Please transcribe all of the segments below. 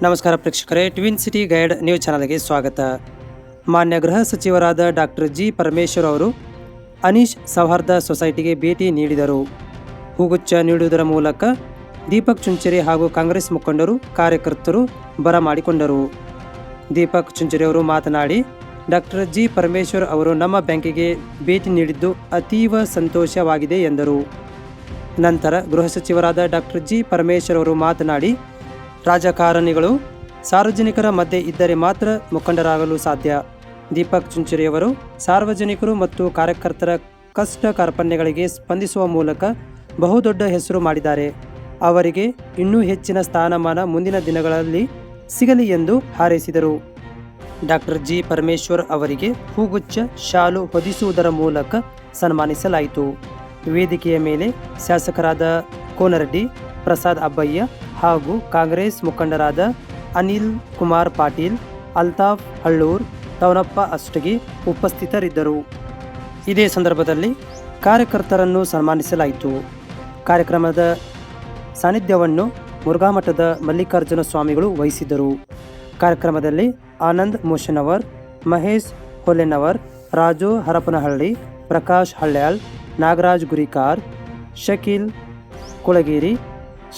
ನಮಸ್ಕಾರ ಪ್ರೇಕ್ಷಕರೇ, twin city guide news ಚಾನಲ್ಗೆ ಸ್ವಾಗತ. ಮಾನ್ಯ ಗೃಹ ಸಚಿವರಾದ ಡಾಕ್ಟರ್ ಜಿ ಪರಮೇಶ್ವರ್ ಅವರು ಅನೀಶ್ ಸೌಹಾರ್ದ ಸೊಸೈಟಿಗೆ ಭೇಟಿ ನೀಡಿದರು. ಹೂಗುಚ್ಛ ನೀಡುವುದರ ಮೂಲಕ ದೀಪಕ್ ಚುಂಚರಿ ಹಾಗೂ ಕಾಂಗ್ರೆಸ್ ಮುಖಂಡರು, ಕಾರ್ಯಕರ್ತರು ಬರಮಾಡಿಕೊಂಡರು. ದೀಪಕ್ ಚುಂಚರಿ ಅವರು ಮಾತನಾಡಿ, ಡಾಕ್ಟರ್ ಜಿ ಪರಮೇಶ್ವರ್ ಅವರು ನಮ್ಮ ಬ್ಯಾಂಕಿಗೆ ಭೇಟಿ ನೀಡಿದ್ದು ಅತೀವ ಸಂತೋಷವಾಗಿದೆ ಎಂದರು. ನಂತರ ಗೃಹ ಸಚಿವರಾದ ಡಾಕ್ಟರ್ ಜಿ ಪರಮೇಶ್ವರ್ ಅವರು ಮಾತನಾಡಿ, ರಾಜಕಾರಣಿಗಳು ಸಾರ್ವಜನಿಕರ ಮಧ್ಯೆ ಇದ್ದರೆ ಮಾತ್ರ ಮುಖಂಡರಾಗಲು ಸಾಧ್ಯ. ದೀಪಕ್ ಚುಂಚರಿಯವರು ಸಾರ್ವಜನಿಕರು ಮತ್ತು ಕಾರ್ಯಕರ್ತರ ಕಷ್ಟ ಕಾರ್ಪಣ್ಯಗಳಿಗೆ ಸ್ಪಂದಿಸುವ ಮೂಲಕ ಬಹುದೊಡ್ಡ ಹೆಸರು ಮಾಡಿದ್ದಾರೆ. ಅವರಿಗೆ ಇನ್ನೂ ಹೆಚ್ಚಿನ ಸ್ಥಾನಮಾನ ಮುಂದಿನ ದಿನಗಳಲ್ಲಿ ಸಿಗಲಿ ಎಂದು ಹಾರೈಸಿದರು. ಡಾಕ್ಟರ್ ಜಿ ಪರಮೇಶ್ವರ್ ಅವರಿಗೆ ಹೂಗುಚ್ಛ, ಶಾಲು ಹೊದಿಸುವುದರ ಮೂಲಕ ಸನ್ಮಾನಿಸಲಾಯಿತು. ವೇದಿಕೆಯ ಮೇಲೆ ಶಾಸಕರಾದ ಕೋನರೆಡ್ಡಿ, ಪ್ರಸಾದ್ ಅಬ್ಬಯ್ಯ ಹಾಗೂ ಕಾಂಗ್ರೆಸ್ ಮುಖಂಡರಾದ ಅನಿಲ್ ಕುಮಾರ್ ಪಾಟೀಲ್, ಅಲ್ತಾಫ್ ಹಳ್ಳೂರ್, ತವನಪ್ಪ ಅಷ್ಟಗಿ ಉಪಸ್ಥಿತರಿದ್ದರು. ಇದೇ ಸಂದರ್ಭದಲ್ಲಿ ಕಾರ್ಯಕರ್ತರನ್ನು ಸನ್ಮಾನಿಸಲಾಯಿತು. ಕಾರ್ಯಕ್ರಮದ ಸಾನ್ನಿಧ್ಯವನ್ನು ಮುರುಘಾಮಠದ ಮಲ್ಲಿಕಾರ್ಜುನ ಸ್ವಾಮಿಗಳು ವಹಿಸಿದ್ದರು. ಕಾರ್ಯಕ್ರಮದಲ್ಲಿ ಆನಂದ್ ಮೋಶನವರ್, ಮಹೇಶ್ ಹೊಲೆನವರ್, ರಾಜು ಹರಪನಹಳ್ಳಿ, ಪ್ರಕಾಶ್ ಹಳ್ಯಾಳ್, ನಾಗರಾಜ್ ಗುರಿಕಾರ್, ಶಕೀಲ್ ಕುಳಗೇರಿ,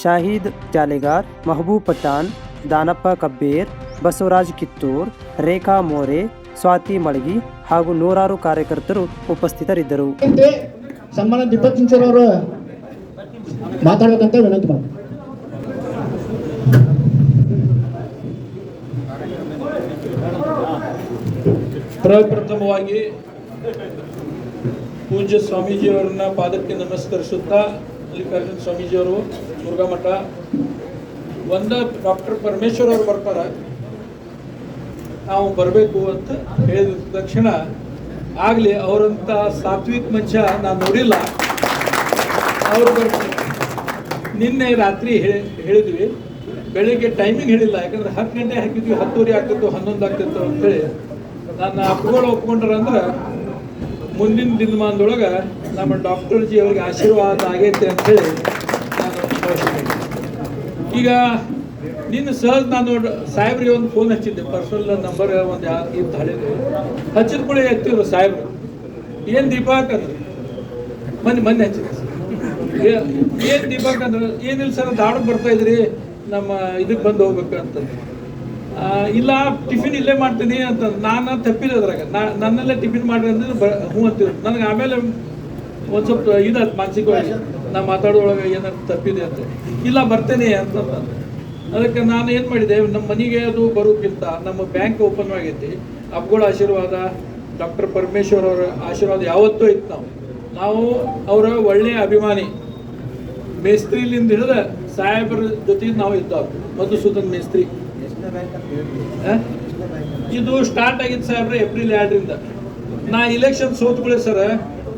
ಶಾಹಿದ್ ಜಾಲೆಗಾರ್, ಮಹಬೂಬ್ ಪಠಾಣ್, ದಾನಪ್ಪ ಕಬ್ಬೇರ್, ಬಸವರಾಜ್ ಕಿತ್ತೂರ್, ರೇಖಾ ಮೋರೆ, ಸ್ವಾತಿ ಮಳಗಿ ಹಾಗೂ ನೂರಾರು ಕಾರ್ಯಕರ್ತರು ಉಪಸ್ಥಿತರಿದ್ದರು. ಸನ್ಮಾನ ದೀಪಕ್ ಚುಂಚರಿ ಅವರು ಮಾತಾಡಬೇಕಂತ ವಿನಂತಿ ಮಾಡಿ. ಪ್ರಪ್ರಥಮವಾಗಿ ಪೂಜ್ಯ ಸ್ವಾಮೀಜಿಯವರನ್ನ ಪಾದಕ್ಕೆ ನಮಸ್ಕರಿಸುತ್ತಾ, ಮಲ್ಲಿಕಾರ್ಜುನ ಸ್ವಾಮೀಜಿಯವರು ಮುರುಘಾಮಠ ಡಾಕ್ಟರ್ ಪರಮೇಶ್ವರ್ ಅವರು ಬರ್ತಾರೆ, ನಾವು ಬರಬೇಕು ಅಂತ ಹೇಳಿದ ತಕ್ಷಣ ಆಗಲಿ ಅವರಂಥ ಸಾತ್ವಿಕ ಮನುಷ್ಯ ನಾನು ನೋಡಿಲ್ಲ. ಅವರು ಬರ್ತಾರೆ. ನಿನ್ನೆ ರಾತ್ರಿ ಹೇಳಿದ್ವಿ, ಬೆಳಿಗ್ಗೆ ಟೈಮಿಂಗ್ ಹೇಳಿಲ್ಲ, ಯಾಕಂದ್ರೆ 10 ಗಂಟೆ ಹಾಕಿದ್ವಿ, 10:30 ಆಗ್ತಿತ್ತು, 11 ಆಗ್ತಿತ್ತು ಅಂತೇಳಿ ನನ್ನ ಅಪ್ಪಗಳು ಒಪ್ಕೊಂಡ್ರೆ ಅಂದ್ರೆ ಮುಂದಿನ ದಿನಮಾನದೊಳಗೆ ನಮ್ಮ ಡಾಕ್ಟರ್ ಜಿ ಅವರಿಗೆ ಆಶೀರ್ವಾದ ಆಗೈತೆ ಅಂತೇಳಿ ನಾನು ಭಾವಿಸ್ತೇನೆ. ಈಗ ನಿನ್ನ ಸಹಜ ನಾನು ಸಾಹೇಬ್ರಿಗೆ ಒಂದು ಫೋನ್ ಹಚ್ಚಿದ್ದೆ, ಪರ್ಸನಲ್ ನಂಬರ್ ಒಂದು ಇತ್ತು ಹಳೇದು, ಹಚ್ಚಿದ ಕೂಡ ಎತ್ತಿದ್ರು ಸಾಹೇಬ್ರು. ಏನು ದೀಪಕ್ ಅಂದ್ರೆ ಮೊನ್ನೆ ಹಚ್ಚಿದೆ. ಏನು ದೀಪಕ್ ಅಂದ್ರೆ ಏನಿಲ್ಲ ಸರ್, ದಾವಣಗೆ ಬರ್ತಾ ಇದ್ರಿ, ನಮ್ಮ ಇದಕ್ಕೆ ಬಂದು ಹೋಗ್ಬೇಕಂತ. ಇಲ್ಲ ಟಿಫಿನ್ ಇಲ್ಲೇ ಮಾಡ್ತೀನಿ ಅಂತ ನಾನು ತಪ್ಪಿದೆ. ಅದ್ರಾಗ ನನ್ನಲ್ಲೇ ಟಿಫಿನ್ ಮಾಡ್ರಿ ಅಂದ್ರೆ ಹ್ಞೂ ಅಂತಿದ್ರು. ನನಗೆ ಆಮೇಲೆ ಒಂದು ಸ್ವಲ್ಪ ಇದಾಯ್ತು ಮಾನಸಿಕವಾಗಿ, ನಾ ಮಾತಾಡೋಳಗೆ ಏನಾದ್ರು ತಪ್ಪಿದೆ ಅಂತ. ಇಲ್ಲ ಬರ್ತೇನೆ ಅಂತ. ಅದಕ್ಕೆ ನಾನು ಏನು ಮಾಡಿದೆ, ನಮ್ಮ ಮನೆಗೆ ಅದು ಬರೋಕ್ಕಿಂತ ನಮ್ಮ ಬ್ಯಾಂಕ್ ಓಪನ್ ಆಗೈತಿ, ಅಪ್ಪಗಳ ಆಶೀರ್ವಾದ, ಡಾಕ್ಟರ್ ಪರಮೇಶ್ವರ್ ಅವರ ಆಶೀರ್ವಾದ ಯಾವತ್ತೂ ಇತ್ತು. ನಾವು ಅವರ ಒಳ್ಳೆಯ ಅಭಿಮಾನಿ. ಮೇಸ್ತ್ರಿಲಿಂದ ಹಿಡಿದ ಸಾಹೇಬರ ಜೊತೆಗೆ ನಾವು ಇದ್ದಾವೆ. ಮಧುಸೂದನ್ ಮೇಸ್ತ್ರಿ ಇದು ಸ್ಟಾರ್ಟ್ ಆಗಿದ್ದು ಸಾಹೇಬ್ರೆ ಏಪ್ರಿಲ್ 2ರಿಂದ. ನಾ ಇಲೆಕ್ಷನ್ ಸೋತ್ಕೊಳ್ಳಿ ಸರ್,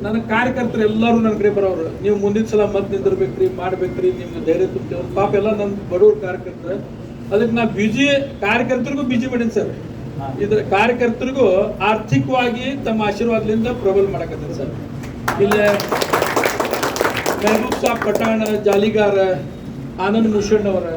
ನನ್ನ ಕಾರ್ಯಕರ್ತರು ಎಲ್ಲರೂ ನನ್ನ ಕಡೆ ಬರೋರು, ನೀವು ಮುಂದಿನ ಸಲ ಮತ್ತೆ ನಿಂದಿರ್ಬೇಕ್ರಿ, ಮಾಡ್ಬೇಕ್ರಿ, ನಿಮ್ಗೆ ಧೈರ್ಯ ತುಂಬ್ತೇವೆ. ಪಾಪ ಎಲ್ಲ ನನ್ನ ಬಡವ್ರ ಕಾರ್ಯಕರ್ತರು. ಅದಕ್ಕೆ ನಾ ಕಾರ್ಯಕರ್ತರಿಗೂ ಬಿಜಿ ಮಾಡೀನಿ ಸರ್. ಇದ್ರ ಕಾರ್ಯಕರ್ತರಿಗೂ ಆರ್ಥಿಕವಾಗಿ ತಮ್ಮ ಆಶೀರ್ವಾದದಿಂದ ಪ್ರಬಲ ಮಾಡಕತ್ತೀನಿ ಸರ್. ಇಲ್ಲೇ ಮೆಹಬೂಬ್ ಸಾಬ್ ಪಠಾಣ್, ಜಾಲಿಗಾರ, ಆನಂದ್ ಮುಷಣ್ ಅವರ,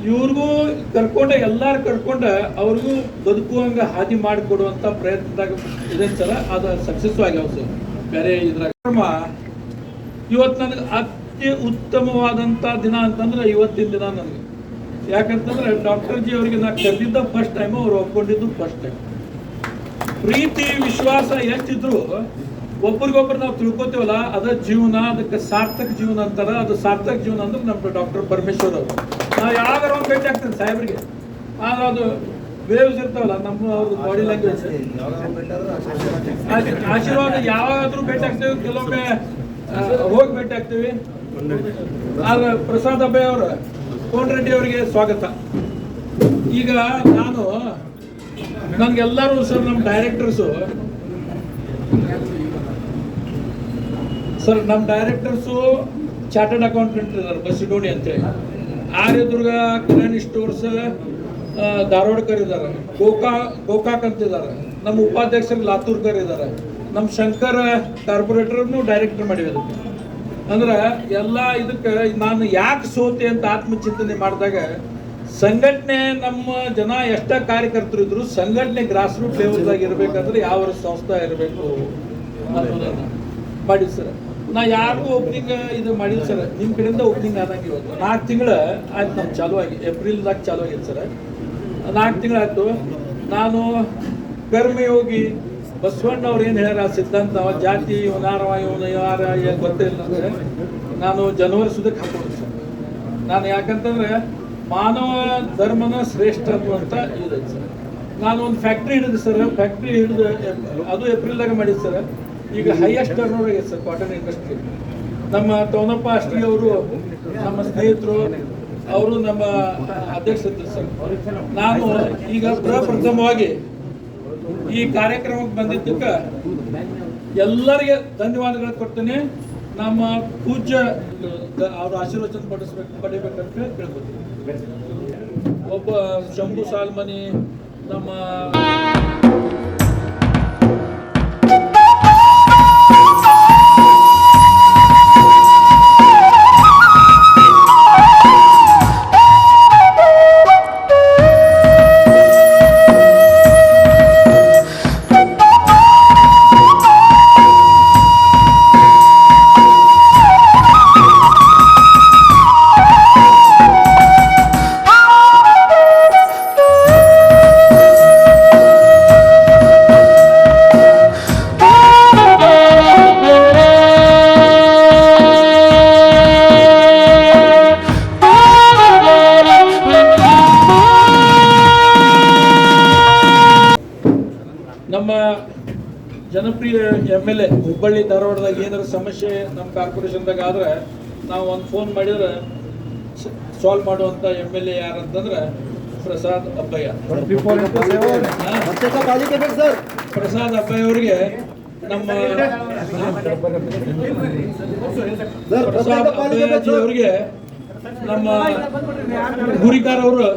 ಇವ್ರಿಗೂ ಕರ್ಕೊಂಡ, ಎಲ್ಲಾರು ಕರ್ಕೊಂಡ ಅವ್ರಿಗೂ ಬದುಕುವಂಗ ಹಾದಿ ಮಾಡಿಕೊಡುವಂತ ಪ್ರಯತ್ನದಾಗ ಇದೆ ಸರ್. ಅದು ಸಕ್ಸಸ್ ಆಗ್ಯಾವ ಸರ್. ಬೇರೆ ಇದ್ರಾಗ ಇವತ್ತು ನನಗೆ ಅತಿ ಉತ್ತಮವಾದಂಥ ದಿನ ಅಂತಂದ್ರೆ ಇವತ್ತಿನ ದಿನ ನನಗೆ. ಯಾಕಂತಂದ್ರೆ ಡಾಕ್ಟರ್ ಜಿ ಅವರಿಗೆ ನಾ ಕರೆದಿದ್ದ ಫಸ್ಟ್ ಟೈಮ್, ಅವ್ರು ಒಪ್ಕೊಂಡಿದ್ದು ಫಸ್ಟ್ ಟೈಮ್. ಪ್ರೀತಿ ವಿಶ್ವಾಸ ಎಷ್ಟಿದ್ರು ಒಬ್ರಿಗೊಬ್ರು ನಾವು ತಿಳ್ಕೊತೀವಲ್ಲ, ಅದ ಜೀವನ, ಅದಕ್ಕೆ ಸಾರ್ಥಕ ಜೀವನ ಅಂತಾರ. ಅದು ಸಾರ್ಥಕ ಜೀವನ ಅಂದ್ರೆ ನಮ್ಮ ಡಾಕ್ಟರ್ ಪರಮೇಶ್ವರ್ ಅವರು. ನಾವು ಯಾವಾಗಾರ ಒಂದು ಭೇಟಿ ಆಗ್ತೇನೆ ಸಾಹೇಬ್ರಿಗೆ, ಆದ್ರೆ ಅದು ವೇವ್ಸ್ ಇರ್ತಾವಲ್ಲ ನಮ್ಮ ಅವ್ರದ್ದು ಬಾಡಿ ಲ್ಯಾಂಗ್ವೇಜ್, ಆಶೀರ್ವಾದ ಯಾವಾಗಾದ್ರೂ ಭೇಟಿ ಆಗ್ತೇವೆ, ಕೆಲವೊಮ್ಮೆ ಹೋಗಿ ಭೇಟಿ ಆಗ್ತೀವಿ. ಆದ್ರೆ ಪ್ರಸಾದ್ ಅಬ್ಬಯ್ಯ ಅವರ, ಕೋನರೆಡ್ಡಿ ಅವರಿಗೆ ಸ್ವಾಗತ. ಈಗ ನನ್ಗೆಲ್ಲರೂ ಸರ್, ನಮ್ಮ ಡೈರೆಕ್ಟರ್ಸು ಸರ್, ನಮ್ಮ ಡೈರೆಕ್ಟರ್ಸು ಚಾರ್ಟರ್ಡ್ ಅಕೌಂಟೆಂಟ್ ಇದ್ದಾರೆ, ಬಸಿಡೋಣಿ ಅಂತೇಳಿ. ಆರ್ಯದುರ್ಗ ಕಿರಾಣಿ ಸ್ಟೋರ್ಸ್ ಧಾರವಾಡಕರ್ ಇದ್ದಾರೆ, ಗೋಕಾಕ್ ಅಂತಿದ್ದಾರೆ. ನಮ್ಮ ಉಪಾಧ್ಯಕ್ಷರು ಲಾತೂರ್ಕರ್ ಇದ್ದಾರೆ. ನಮ್ಮ ಶಂಕರ್ ಕಾರ್ಪೊರೇಟರ್ನು ಡೈರೆಕ್ಟರ್ ಮಾಡಿದ್ರು. ಅಂದ್ರೆ ಎಲ್ಲ ಇದಕ್ಕೆ ನಾನು ಯಾಕೆ ಸೋತೆ ಅಂತ ಆತ್ಮಚಿಂತನೆ ಮಾಡಿದಾಗ ಸಂಘಟನೆ ನಮ್ಮ ಜನ ಎಷ್ಟ ಕಾರ್ಯಕರ್ತರು ಇದ್ರು ಸಂಘಟನೆ ಗ್ರಾಸ್ ರೂಟ್ ಲೆವೆಲ್ದಾಗ ಇರಬೇಕಂದ್ರೆ ಯಾವ ಸಂಸ್ಥೆ ಇರಬೇಕು ಅನ್ನೋದನ್ನ ಮಾಡಿದ್ ಸರ್. ನಾ ಯಾರಿಗೂ ಓಪನಿಂಗ್ ಇದು ಮಾಡಿಲ್ಲ ಸರ್, ನಿಮ್ಮ ಕಡೆಯಿಂದ ಓಪನಿಂಗ್ ಆದಂಗೆ ಇವತ್ತು 4 ತಿಂಗಳು ಆಯ್ತು ನಮ್ಗೆ ಚಾಲು ಆಗಿ, ಏಪ್ರಿಲ್ದಾಗ ಚಾಲು ಆಗಿತ್ತು ಸರ್. 4 ತಿಂಗಳಾಯ್ತು. ನಾನು ಕರ್ಮಯೋಗಿ ಬಸವಣ್ಣ ಅವ್ರು ಏನು ಹೇಳ್ಯಾರ ಸಿದ್ಧಾಂತ, ಜಾತಿ ಇವನಾರವ ಇವನು ಯಾರ ಗೊತ್ತಿಲ್ಲ ಅಂದರೆ ನಾನು ಜನವರಿ ಸುದಕ್ಕೆ ಹಾಕೊಂಡು ಸರ್. ನಾನು ಯಾಕಂತಂದ್ರೆ ಮಾನವ ಧರ್ಮನ ಶ್ರೇಷ್ಠ ಅನ್ನುವಂಥ ಇದೆ ಸರ್. ನಾನು ಒಂದು ಫ್ಯಾಕ್ಟ್ರಿ ಹಿಡಿದು ಸರ್, ಫ್ಯಾಕ್ಟ್ರಿ ಹಿಡಿದು ಅದು ಏಪ್ರಿಲ್ದಾಗ ಮಾಡಿದ್ದು ಸರ್. ಈಗ ಹೈಯೆಸ್ಟ್ ಟರ್ನ್ ಓವರ್ ಆಗೈತೆ ಸರ್ ಕಾಟನ್ ಇಂಡಸ್ಟ್ರಿ. ನಮ್ಮ ಟೋನಪ್ಪ ಅಷ್ಟ್ರಿ ಅವರು ನಮ್ಮ ಸ್ನೇಹಿತರು, ಅವರು ನಮ್ಮ ಅಧ್ಯಕ್ಷರಿದ್ದರು ಸರ್. ನಾನು ಈಗ ಪ್ರಪ್ರಥಮವಾಗಿ ಈ ಕಾರ್ಯಕ್ರಮಕ್ಕೆ ಬಂದಿದ್ದಕ್ಕೆ ಎಲ್ಲರಿಗೆ ಧನ್ಯವಾದಗಳು ಕೊಡ್ತೀನಿ. ನಮ್ಮ ಪೂಜ್ಯ ಅವ್ರ ಆಶೀರ್ವಚನ ಪಡಿಬೇಕಂತ ಕೇಳ್ಕೊತೀನಿ. ಒಬ್ಬ ಶಂಭು ಸಾಲ್ಮನಿ ನಮ್ಮ ನಮ್ಮ ಜನಪ್ರಿಯ MLA ಹುಬ್ಬಳ್ಳಿ ಧಾರವಾಡದಾಗ ಏನಾರ ಸಮಸ್ಯೆ ನಮ್ಮ ಕಾರ್ಪೊರೇಷನ್ದಾಗ ಆದ್ರೆ ನಾವು ಒಂದು ಫೋನ್ ಮಾಡಿದ್ರೆ ಸಾಲ್ವ್ ಮಾಡುವಂಥ MLA ಯಾರಂತಂದ್ರೆ ಪ್ರಸಾದ್ ಅಬ್ಬಯ್ಯ. ಪ್ರಸಾದ್ ಅಬ್ಬಯ್ಯ ಅವರಿಗೆ ನಮ್ಮ ಪ್ರಸಾದ್ ಅಬ್ಬಯ್ಯಜಿ ಅವರಿಗೆ ನಮ್ಮ ಗುರಿಕಾರ ಅವರು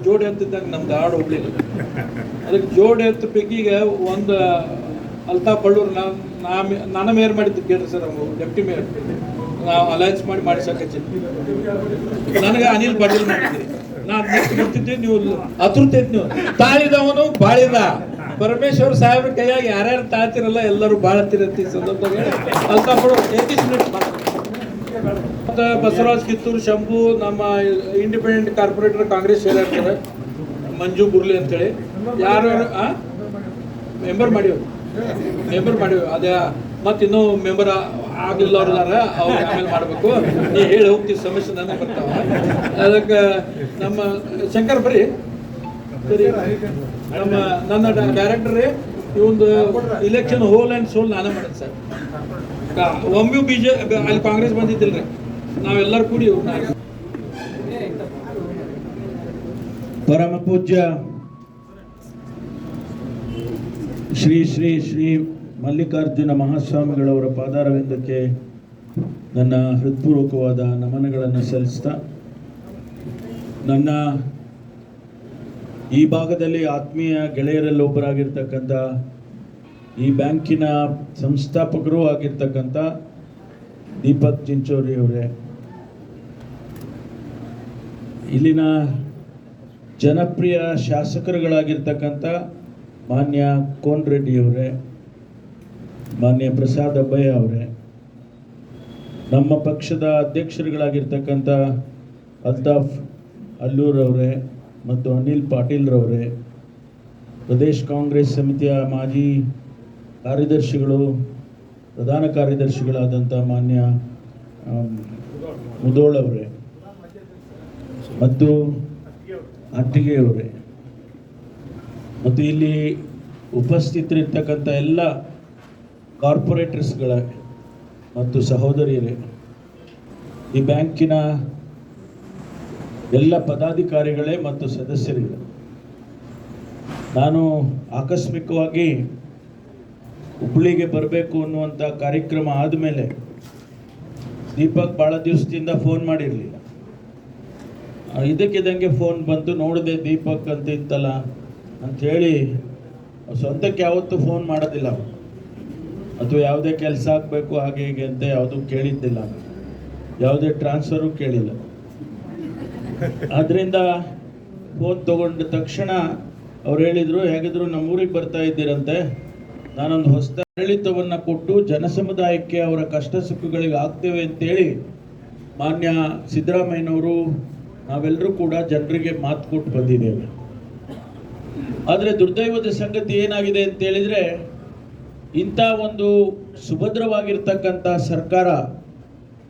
ಜೋಡಿ ಅಂತಿದ್ದಾಗ ನಮ್ದು ಹಾಡು ಹೋಗ್ಲಿಲ್ಲ. ಅದಕ್ಕೆ ಜೋಡಿ ಹತ್ತು ಪೈಕಿಗೆ ಒಂದು ಅಲ್ತಾಫ್ ಬಳ್ಳೂರು ನನ್ನ ಮೇಯರ್ ಮಾಡಿದ್ದು ಕೇಳ್ರಿ ಸರ್, ಅವರು ಡೆಪ್ಟಿ ಮೇಯರ್ ನಾವು ಅಲಯನ್ಸ್ ಮಾಡಿ ಸಾಕಚ್ಚಿ. ನನಗೆ ಅನಿಲ್ ಪಾಟೀಲ್ ಮಾಡಿದ್ರಿ, ನಾನು ನೆಕ್ಸ್ಟ್ ಬರ್ತಿದ್ದೆ. ನೀವು ಅತೃತೈತಿ, ನೀವು ತಾಳಿದವನು ಬಾಳಿದ ಪರಮೇಶ್ವರ್ ಸಾಹೇಬ್ರ ಕೈಯಾಗಿ ಯಾರ್ಯಾರು ತಾಳ್ತಿರಲ್ಲ ಎಲ್ಲರೂ ಬಾಳ್ತಿರತ್ತ ಈ ಸಂದರ್ಭದಾಗ ಅಲ್ತಾಫ್ ಬಳ್ಳೂರು 31 ಮಿನಿಟ್ ಮತ್ತು ಬಸವರಾಜ್ ಕಿತ್ತೂರು ಶಂಭು ನಮ್ಮ ಇಂಡಿಪೆಂಡೆಂಟ್ ಕಾರ್ಪೊರೇಟರ್ ಕಾಂಗ್ರೆಸ್ ಸೇರಿರ್ತಾರೆ ಮಂಜು ಬುರ್ಲಿ ಅಂತೇಳಿ ಯಾರು ಮೆಂಬರ್ ಮಾಡಿವಿ ಅದೇ ಮತ್ತು ಇನ್ನೂ ಮೆಂಬರ್ ಆಗಲಿಲ್ಲ ಅವ್ರದಾರ ಅವ್ರು ಆಮೇಲೆ ಮಾಡಬೇಕು. ನೀ ಹೇಳಿ ಹೋಗ್ತೀವಿ, ಸಮಸ್ಯೆ ನನಗೆ ಬರ್ತಾವ. ಅದಕ್ಕೆ ನಮ್ಮ ಶಂಕರ್ ಬರೀ ಸರಿ, ನನ್ನ director ಇವೊಂದು election hole and soul ನಾನೇ ಮಾಡಿದೆ ಸರ್. ಒಮ್ಮೆ ಅಲ್ಲಿ ಕಾಂಗ್ರೆಸ್ ಬಂದಿದ್ದಿಲ್ರಿ, ನಾವೆಲ್ಲರೂ ಕೂಡಿ ಪರಮ ಪೂಜ್ಯ ಶ್ರೀ ಶ್ರೀ ಶ್ರೀ ಮಲ್ಲಿಕಾರ್ಜುನ ಮಹಾಸ್ವಾಮಿಗಳವರ ಪಾದಾರವಿಂದಕ್ಕೆ ನನ್ನ ಹೃತ್ಪೂರ್ವಕವಾದ ನಮನಗಳನ್ನು ಸಲ್ಲಿಸ್ತಾ, ನನ್ನ ಈ ಭಾಗದಲ್ಲಿ ಆತ್ಮೀಯ ಗೆಳೆಯರಲ್ಲಿ ಒಬ್ಬರಾಗಿರ್ತಕ್ಕಂಥ ಈ ಬ್ಯಾಂಕಿನ ಸಂಸ್ಥಾಪಕರೂ ಆಗಿರ್ತಕ್ಕಂಥ ದೀಪಕ್ ಚಿಂಚೋರಿ ಅವರೇ, ಇಲ್ಲಿನ ಜನಪ್ರಿಯ ಶಾಸಕರುಗಳಾಗಿರ್ತಕ್ಕಂಥ ಮಾನ್ಯ ಕೋನ್ ರೆಡ್ಡಿ ಅವರೇ, ಮಾನ್ಯ ಪ್ರಸಾದ್ ಅಬ್ಬಯ್ಯ ಅವರೇ, ನಮ್ಮ ಪಕ್ಷದ ಅಧ್ಯಕ್ಷರುಗಳಾಗಿರ್ತಕ್ಕಂಥ ಅಲ್ತಾಫ್ ಅಲ್ಲೂರ್ ಅವರೇ ಮತ್ತು ಅನಿಲ್ ಪಾಟೀಲ್ರವರೇ, ಪ್ರದೇಶ್ ಕಾಂಗ್ರೆಸ್ ಸಮಿತಿಯ ಮಾಜಿ ಕಾರ್ಯದರ್ಶಿಗಳು, ಪ್ರಧಾನ ಕಾರ್ಯದರ್ಶಿಗಳಾದಂಥ ಮಾನ್ಯ ಮುದೋಳ್ ಅವರೇ ಮತ್ತು ಅಟ್ಟಿಗೆಯವರೇ, ಮತ್ತು ಇಲ್ಲಿ ಉಪಸ್ಥಿತರಿರ್ತಕ್ಕಂಥ ಎಲ್ಲ ಕಾರ್ಪೊರೇಟರ್ಸ್ಗಳ ಮತ್ತು ಸಹೋದರಿಯರೇ, ಈ ಬ್ಯಾಂಕಿನ ಎಲ್ಲ ಪದಾಧಿಕಾರಿಗಳೇ ಮತ್ತು ಸದಸ್ಯರಿಗೆ, ನಾನು ಆಕಸ್ಮಿಕವಾಗಿ ಹುಬ್ಬಳ್ಳಿಗೆ ಬರಬೇಕು ಅನ್ನುವಂಥ ಕಾರ್ಯಕ್ರಮ ಆದಮೇಲೆ ದೀಪಕ್ ಭಾಳ ದಿವಸದಿಂದ ಫೋನ್ ಮಾಡಿರಲಿಲ್ಲ. ಇದಕ್ಕಿದ್ದಂಗೆ ಫೋನ್ ಬಂತು, ನೋಡಿದೆ ದೀಪಕ್ ಅಂತ ಇತ್ತಲ್ಲ ಅಂಥೇಳಿ. ಸ್ವಂತಕ್ಕೆ ಯಾವತ್ತೂ ಫೋನ್ ಮಾಡೋದಿಲ್ಲ ಅಥವಾ ಯಾವುದೇ ಕೆಲಸ ಆಗಬೇಕು ಹಾಗೆ ಹೀಗೆ ಅಂತ ಯಾವುದೂ ಕೇಳಿದ್ದಿಲ್ಲ, ಯಾವುದೇ ಟ್ರಾನ್ಸ್ಫರು ಕೇಳಿಲ್ಲ. ಆದ್ದರಿಂದ ಫೋನ್ ತಗೊಂಡ ತಕ್ಷಣ ಅವ್ರು ಹೇಳಿದರು, ಹೇಗಿದ್ರು ನಮ್ಮೂರಿಗೆ ಬರ್ತಾ ಇದ್ದೀರಂತೆ, ನಾನೊಂದು ಹೊಸ ಆಡಳಿತವನ್ನು ಕೊಟ್ಟು ಜನಸಮುದಾಯಕ್ಕೆ ಅವರ ಕಷ್ಟ ಸುಖಗಳಿಗೆ ಆಗ್ತೇವೆ ಅಂತೇಳಿ ಮಾನ್ಯ ಸಿದ್ದರಾಮಯ್ಯನವರು ನಾವೆಲ್ಲರೂ ಕೂಡ ಜನರಿಗೆ ಮಾತು ಕೊಟ್ಟು ಬಂದಿದ್ದೇವೆ. ಆದರೆ ದುರ್ದೈವದ ಸಂಗತಿ ಏನಾಗಿದೆ ಅಂತ ಹೇಳಿದರೆ, ಇಂಥ ಒಂದು ಸುಭದ್ರವಾಗಿರ್ತಕ್ಕಂಥ ಸರ್ಕಾರ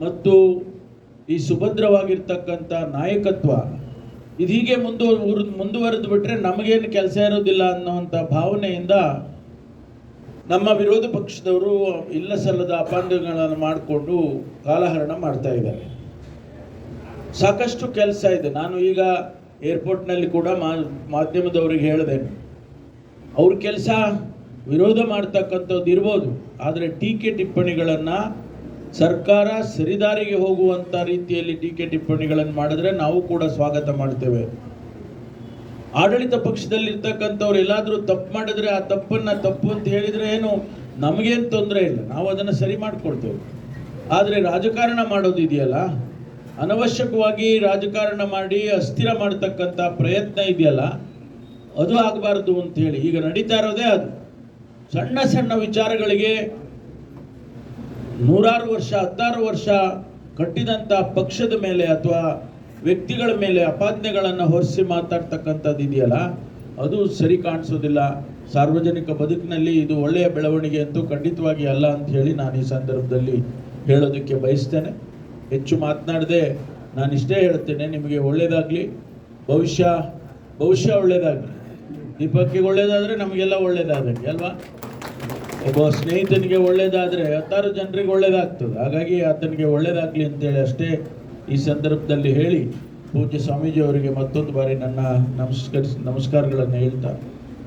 ಮತ್ತು ಈ ಸುಭದ್ರವಾಗಿರ್ತಕ್ಕಂಥ ನಾಯಕತ್ವ ಇದು ಹೀಗೆ ಮುಂದುವರೆದು ಬಿಟ್ಟರೆ ನಮಗೇನು ಕೆಲಸ ಇರೋದಿಲ್ಲ ಅನ್ನೋವಂಥ ಭಾವನೆಯಿಂದ ನಮ್ಮ ವಿರೋಧ ಪಕ್ಷದವರು ಇಲ್ಲ ಸಲ್ಲದ ಅಪಾಂಡಗಳನ್ನು ಮಾಡಿಕೊಂಡು ಕಾಲಹರಣ ಮಾಡ್ತಾ ಇದ್ದಾರೆ. ಸಾಕಷ್ಟು ಕೆಲಸ ಇದೆ. ನಾನು ಈಗ ಏರ್ಪೋರ್ಟ್ನಲ್ಲಿ ಕೂಡ ಮಾಧ್ಯಮದವರಿಗೆ ಹೇಳಿದೆ, ಅವ್ರ ಕೆಲಸ ವಿರೋಧ ಮಾಡ್ತಕ್ಕಂಥದ್ದು ಇರ್ಬೋದು, ಆದರೆ ಟೀಕೆ ಟಿಪ್ಪಣಿಗಳನ್ನು ಸರ್ಕಾರ ಸರಿದಾರಿಗೆ ಹೋಗುವಂಥ ರೀತಿಯಲ್ಲಿ ಟೀಕೆ ಟಿಪ್ಪಣಿಗಳನ್ನು ಮಾಡಿದ್ರೆ ನಾವು ಕೂಡ ಸ್ವಾಗತ ಮಾಡ್ತೇವೆ. ಆಡಳಿತ ಪಕ್ಷದಲ್ಲಿರ್ತಕ್ಕಂಥವ್ರು ಎಲ್ಲಾದರೂ ತಪ್ಪು ಮಾಡಿದ್ರೆ ಆ ತಪ್ಪನ್ನು ತಪ್ಪು ಅಂತ ಹೇಳಿದರೆ ಏನು ನಮಗೇನು ತೊಂದರೆ ಇಲ್ಲ, ನಾವು ಅದನ್ನು ಸರಿ ಮಾಡಿಕೊಡ್ತೇವೆ. ಆದರೆ ರಾಜಕಾರಣ ಮಾಡೋದಿದೆಯಲ್ಲ, ಅನವಶ್ಯಕವಾಗಿ ರಾಜಕಾರಣ ಮಾಡಿ ಅಸ್ಥಿರ ಮಾಡ್ತಕ್ಕಂಥ ಪ್ರಯತ್ನ ಇದೆಯಲ್ಲ, ಅದು ಆಗಬಾರ್ದು ಅಂತ ಹೇಳಿ ಈಗ ನಡೀತಾ ಇರೋದೇ ಅದು. ಸಣ್ಣ ಸಣ್ಣ ವಿಚಾರಗಳಿಗೆ 100 ವರ್ಷ 16 ವರ್ಷ ಕಟ್ಟಿದಂಥ ಪಕ್ಷದ ಮೇಲೆ ಅಥವಾ ವ್ಯಕ್ತಿಗಳ ಮೇಲೆ ಅಪಾದನೆಗಳನ್ನು ಹೊರಿಸಿ ಮಾತಾಡ್ತಕ್ಕಂಥದ್ದು ಇದೆಯಲ್ಲ, ಅದು ಸರಿ ಕಾಣಿಸೋದಿಲ್ಲ. ಸಾರ್ವಜನಿಕ ಬದುಕಿನಲ್ಲಿ ಇದು ಒಳ್ಳೆಯ ಬೆಳವಣಿಗೆ ಅಂತೂ ಖಂಡಿತವಾಗಿ ಅಲ್ಲ ಅಂತ ಹೇಳಿ ನಾನು ಈ ಸಂದರ್ಭದಲ್ಲಿ ಹೇಳೋದಕ್ಕೆ ಬಯಸ್ತೇನೆ. ಹೆಚ್ಚು ಮಾತನಾಡದೆ ನಾನು ಇಷ್ಟೇ ಹೇಳ್ತೇನೆ, ನಿಮಗೆ ಒಳ್ಳೆಯದಾಗಲಿ, ಭವಿಷ್ಯ ಒಳ್ಳೆಯದಾಗಲಿ. ದೀಪಕ್ಕಿಗೆ ಒಳ್ಳೆಯದಾದರೆ ನಮಗೆಲ್ಲ ಒಳ್ಳೆಯದಾದಂಗೆ ಅಲ್ವಾ? ಒಬ್ಬ ಸ್ನೇಹಿತನಿಗೆ ಒಳ್ಳೆಯದಾದರೆ 10 ಜನರಿಗೆ ಒಳ್ಳೆಯದಾಗ್ತದೆ. ಹಾಗಾಗಿ ಆತನಿಗೆ ಒಳ್ಳೆಯದಾಗಲಿ ಅಂತೇಳಿ ಅಷ್ಟೇ ಈ ಸಂದರ್ಭದಲ್ಲಿ ಹೇಳಿ, ಪೂಜ್ಯ ಸ್ವಾಮೀಜಿ ಅವರಿಗೆ ಮತ್ತೊಂದು ಬಾರಿ ನನ್ನ ನಮಸ್ಕಾರಗಳನ್ನು ಹೇಳ್ತಾ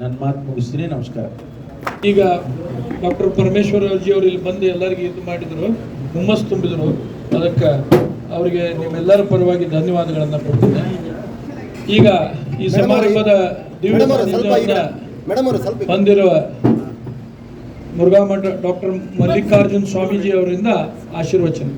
ನನ್ನ ಮಾತು ಮುಗಿಸ್ತೀನಿ. ನಮಸ್ಕಾರ. ಈಗ ಡಾಕ್ಟರ್ ಪರಮೇಶ್ವರ್ ಅರ್ಜಿ ಅವರು ಇಲ್ಲಿ ಬಂದು ಎಲ್ಲರಿಗೂ ಇದು ಮಾಡಿದರು, ಹುಮ್ಮಸ್ಸು ತುಂಬಿದರು. ಅದಕ್ಕೆ ಅವರಿಗೆ ನಿಮ್ಮೆಲ್ಲರ ಪರವಾಗಿ ಧನ್ಯವಾದಗಳನ್ನು ಕೊಡ್ತೇನೆ. ಈಗ ಈ ಸಮಾರಂಭದ ಬಂದಿರುವ ಮುರುಘಾಮಠ ಡಾಕ್ಟರ್ ಮಲ್ಲಿಕಾರ್ಜುನ್ ಸ್ವಾಮೀಜಿ ಅವರಿಂದ ಆಶೀರ್ವಚನ.